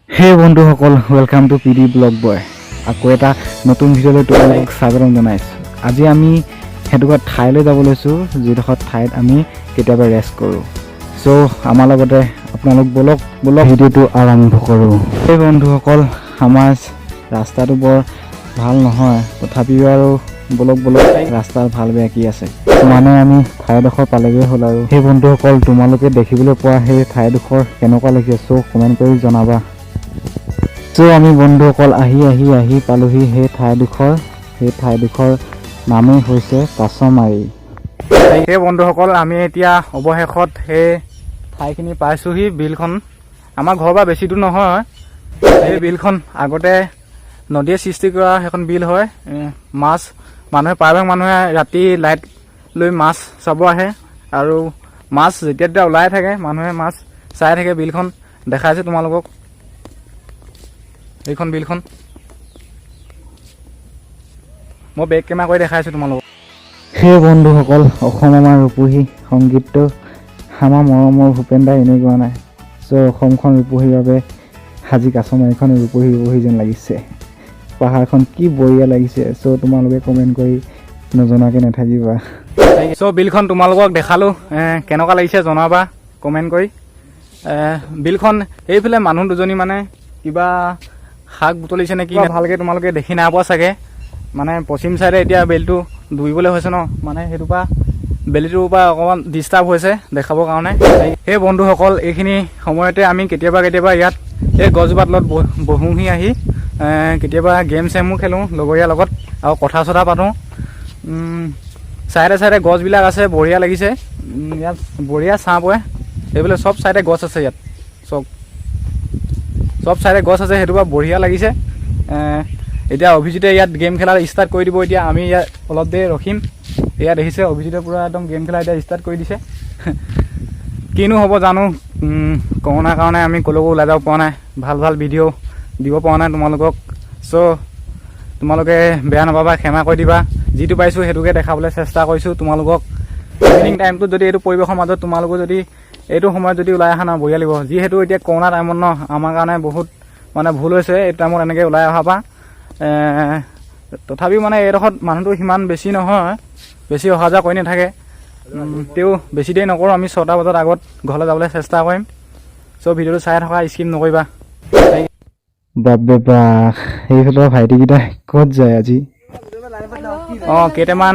হে বন্ধুসকল, welcome to পিডি ব্লগ বয়। আকৌ এটা নতুন ভিডিঅ'লৈ তোমালোকক স্বাগতম জনাইছোঁ। আজি আমি সেইডোখৰ ঠাইলৈ যাব লৈছোঁ যিডোখৰ ঠাইত আমি কেতিয়াবা ৰেষ্ট কৰোঁ। চ' আমাৰ লগতে আপোনালোক বলক ভিডিঅ'টো আৰম্ভ কৰোঁ। সেই বন্ধুসকল, আমাৰ ৰাস্তাটো বৰ ভাল নহয়, তথাপিও আৰু বলক ৰাস্তাৰ ভাল বেয়া কি আছে, মানে আমি ঠাইডোখৰ পালেগৈ হ'ল। আৰু সেই বন্ধুসকল, তোমালোকে দেখিবলৈ পোৱা সেই ঠাইডোখৰ কেনেকুৱা লাগিছে চ' কমেণ্ট কৰি জনাবা। চ' আমি বন্ধুসকল আহি পালোহি সেই ঠাইডোখৰ নামেই হৈছে কাছমাৰী। সেই বন্ধুসকল, আমি এতিয়া অৱশেষত সেই ঠাইখিনি পাইছোঁহি। বিলখন আমাৰ ঘৰৰ পৰা বেছি দূৰ নহয়। সেই বিলখন আগতে নদীয়ে সৃষ্টি কৰা সেইখন বিল হয়। প্ৰায়ভাগ মানুহে ৰাতি লাইট লৈ মাছ চাব আহে, আৰু মাছ যেতিয়া তেতিয়া ওলাই থাকে, মানুহে মাছ চাই থাকে। বিলখন দেখাইছে তোমালোকক, এইখন বিলখন মই বেক কেমেৰা কৰি দেখাইছোঁ তোমালোকক। সেই বন্ধুসকল, অসম আমাৰ ৰূপহী, সংগীতটো আমাৰ মৰমৰ ভূপেন দাই এনেই গোৱা নাই। চ' অসমখন ৰূপহীৰ বাবে সাজি কাছমাৰীখন ৰূপহী যেন লাগিছে। পাহাৰখন কি বঢ়িয়া লাগিছে। চ' তোমালোকে কমেণ্ট কৰি নজনাকৈ নাথাকিবা। চ' বিলখন তোমালোকক দেখালোঁ, কেনেকুৱা লাগিছে জনাবা কমেণ্ট কৰি। বিলখন এইফালে মানুহ দুজনী মানে কিবা শাক বুটলিছে নে কি, ভালকৈ তোমালোকে দেখি নাই পোৱা চাগে। মানে পশ্চিম চাইডে এতিয়া বেলিটো ডুবিবলৈ হৈছে ন, মানে সেইটোৰ পৰা বেলিটোৰ পৰা অকণমান ডিষ্টাৰ্ব হৈছে দেখাবৰ কাৰণে। সেই বন্ধুসকল, এইখিনি সময়তে আমি কেতিয়াবা ইয়াত এই গছজোপাৰ তলত বহোঁহি আহি। কেতিয়াবা গেম চেমো খেলোঁ লগৰীয়াৰ লগত, আৰু কথা চথা পাতোঁ। চাইডে গছবিলাক আছে, বঢ়িয়া লাগিছে। ইয়াত বঢ়িয়া ছাঁ পৰে। এইফালে চব চাইডে গছ আছে, ইয়াত চব চাইডে গছ আছে, সেইটো পৰা বঢ়িয়া লাগিছে। এতিয়া অভিজিতে ইয়াত গেম খেলা ষ্টাৰ্ট কৰি দিব। এতিয়া আমি ইয়াত অলপ দেৰি ৰখিম। এয়া দেখিছে অভিজিতে পূৰা একদম গেম খেলা এতিয়া ষ্টাৰ্ট কৰি দিছে। কিনো হ'ব জানো, কৰোণাৰ কাৰণে আমি ক'লৈকো ওলাই যাব পৰা নাই, ভাল ভিডিঅ' দিব পৰা নাই তোমালোকক। চ' তোমালোকে বেয়া নাপাবা, ক্ষমা কৰি দিবা। যিটো পাইছোঁ সেইটোকে দেখাবলৈ চেষ্টা কৰিছোঁ তোমালোকক। ইভিনিং টাইমটোত যদি এইটো পৰিৱেশৰ মাজত তোমালোকো যদি এইটো সময়ত যদি ওলাই অহা ন, বঢ়িয়া লাগিব। যিহেতু এতিয়া কৰোণা টাইমত ন, আমাৰ কাৰণে বহুত মানে ভুল হৈছে এই টাইমত এনেকৈ ওলাই অহাৰ পৰা। তথাপিও মানে এইডোখৰত মানুহটো সিমান বেছি নহয়, বেছি অহা যোৱা কৰি নাথাকে। তেও বেছি দেৰি নকৰোঁ, আমি 6টা বজাত আগত ঘৰলৈ যাবলৈ চেষ্টা কৰিম। চ' ভিডিঅ'টো চাই থকা, স্কিপ নকৰিবা। বাপ সেইফালৰ ভাইটিকেইটা ক'ত যায় আজি? কেইটামান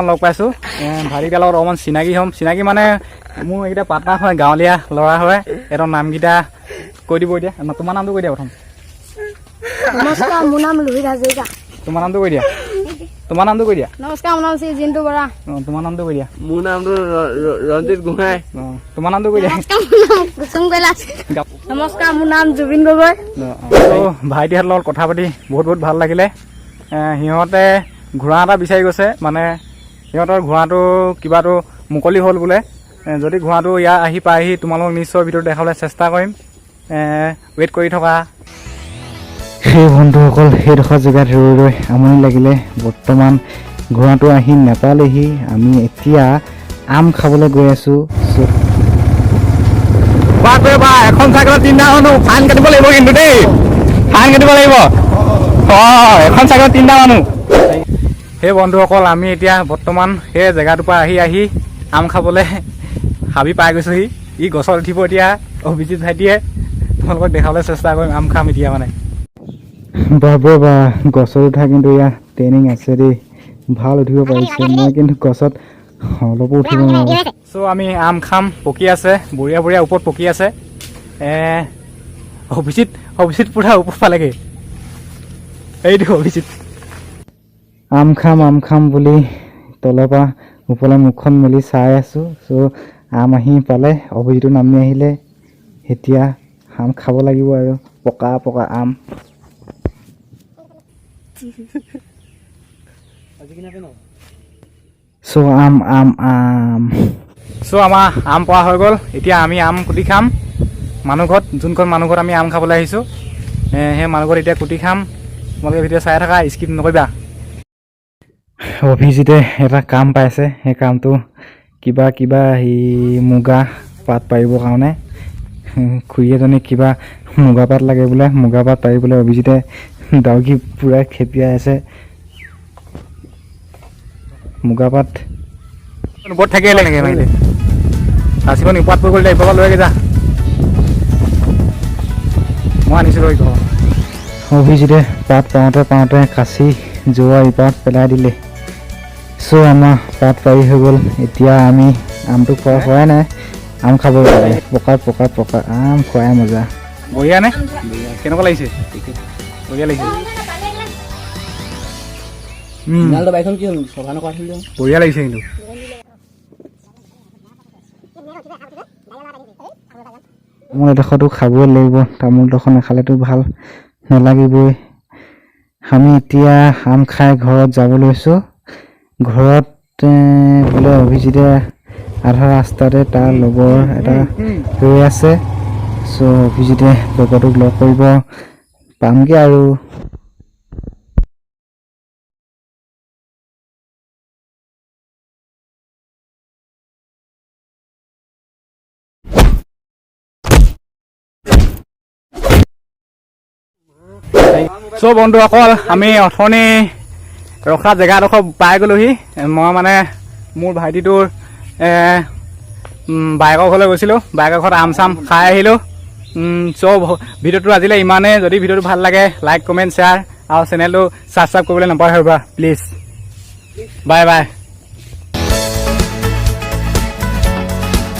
লগ পাইছোঁ। ভাইটিকেইটাৰ লগত অকণমান চিনাকি মানে মোৰ এইকেইটা পাৰ্টনাৰ হয়, গাঁৱলীয়া ল'ৰা হয়। সিহঁতৰ নামকেইটা কৈ দিব এতিয়া। তোমাৰ নামটো কৈ দিয়া প্ৰথম। নমস্কাৰ, মোৰ নাম লোহিত হাজৰিকা। তোমাৰ নামটো কৈ দিয়া। নমস্কাৰ, মোৰ নাম শ্ৰী জিন্তু বৰা। তোমাৰ নামটো কৈ দিয়া। মোৰ নামটো ৰঞ্জিত গোহাঁই। তোমাৰ নামটো কৈ দিয়া। নমস্কাৰ, মোৰ নাম জুবিন গগৈ। ভাইটিহঁতৰ লগত কথা পাতি বহুত ভাল লাগিলে। সিহঁতে ঘোঁৰা এটা বিচাৰি গৈছে, মানে সিহঁতৰ ঘোঁৰাটো কিবাটো মুকলি হ'ল বোলে। যদি ঘোঁৰাটো ইয়াত আহি পায়হি, তোমালোকক নিশ্চয় ভিডিঅ'টো দেখাবলৈ চেষ্টা কৰিম। ৱেইট কৰি থকা। সেই বন্ধুসকল, সেইডোখৰ জেগাত ৰৈ আমনি লাগিলে। বৰ্তমান ঘোঁৰাটো আহি নেপালেহি। আমি এতিয়া আম খাবলৈ গৈ আছোঁ। এখন চাইকেলত 3টা মানুহ, ফাইন কাটিব লাগিব কিন্তু দেই, ফাইন কাটিব লাগিব। এখন চাইকেলত 3টা মানুহ। সেই বন্ধুসকল, আমি এতিয়া বৰ্তমান সেই জেগাটোৰ পৰা আহি আম খাবলৈ হাবি পাই গৈছোঁহি। ই গছত উঠিব এতিয়া অভিজিত ভাইটিয়ে। তোমালোকক দেখাবলৈ চেষ্টা কৰিম, আম খাম এতিয়া মানে। গছত উঠা কিন্তু ইয়াৰ ট্ৰেইনিং আছে দেই, ভাল উঠিব পাৰিছে। মই কিন্তু গছত অলপো উঠিব নোৱাৰোঁ। চ' আমি আম খাম, পকি আছে, বঢ়িয়া ওপৰত পকি আছে। অভিজিত পুৰা ওপৰ পালেগৈ। এইটো অভিজিত। আম খাম বুলি তলৰ পৰা ওপৰলৈ মুখখন মেলি চাই আছোঁ। চ' আম আহি পালে, অভিজিতো নামি আহিলে। এতিয়া আম খাব লাগিব আৰু পকা আম। চ' আম চ' আমাৰ আম পৰা হৈ গ'ল। এতিয়া আমি আম কুটি খাম মানুহ ঘৰত, যোনখন মানুহ ঘৰত আমি আম খাবলৈ আহিছোঁ। সেই মানুহ ঘৰত এতিয়া কুটি খাম। তোমালোকে ভিডিঅ' চাই থকা, স্কিপ নকৰিবা। অভিজিতে এটা কাম পাইছে, সেই কামটো কিবা মুগা পাত পাৰিবৰ কাৰণে। খুৰী এজনী কিবা মুগা পাত লাগে বোলে, মুগা পাত পাৰিবলৈ অভিজিতে ডাউকি পূৰা খেপিয়াই আছে। মুগা পাত ওপৰত থাকিয়ে লাগে মাৰিলে নাচিব নি পাত পৰিবলৈ ইপাৰ পৰা লৈ যা মই আনিছিলোঁ ঘৰ। অভিজিতে পাত পাওঁতে পাওঁতে কাচি যোৱা ইপাত পেলাই দিলে। চ' আমাৰ পাত পাৰি হৈ গ'ল। এতিয়া আমি আমটো খোৱা হোৱাই নাই, আম খাব লাগে। পকা পকা পকা আম খোৱাই মজা। বঢ়িয়া নে? কেনেকুৱা লাগিছে? বঢ়িয়া লাগিছে। বঢ়িয়া লাগিছে কিন্তু তামোল এডোখৰটো খাবই লাগিব, তামোল এডোখৰ নাখালেতো ভাল নালাগিবই। আমি এতিয়া আম খাই ঘৰত যাব লৈছোঁ। ঘৰত বোলে অভিজিতে আধা ৰাস্তাতে তাৰ লগৰ এটা ৰৈ আছে। চ' অভিজিতে লগৰটোক লগ কৰিব পামগৈ আৰু। চ' বন্ধুসকল, আমি অথনি ৰখা জেগাডোখৰ পাই গ'লোহি। মই মানে মোৰ ভাইটিটোৰ বাইকৰ ঘৰলৈ গৈছিলোঁ, বাইকৰ ঘৰত আম চাম খাই আহিলোঁ। চ' ভিডিঅ'টো আজিলৈ ইমানেই। যদি ভিডিঅ'টো ভাল লাগে লাইক কমেণ্ট শ্বেয়াৰ আৰু চেনেলটো ছাবস্ক্ৰাইব কৰিবলৈ নাপাহৰিবা প্লিজ। Bye bye.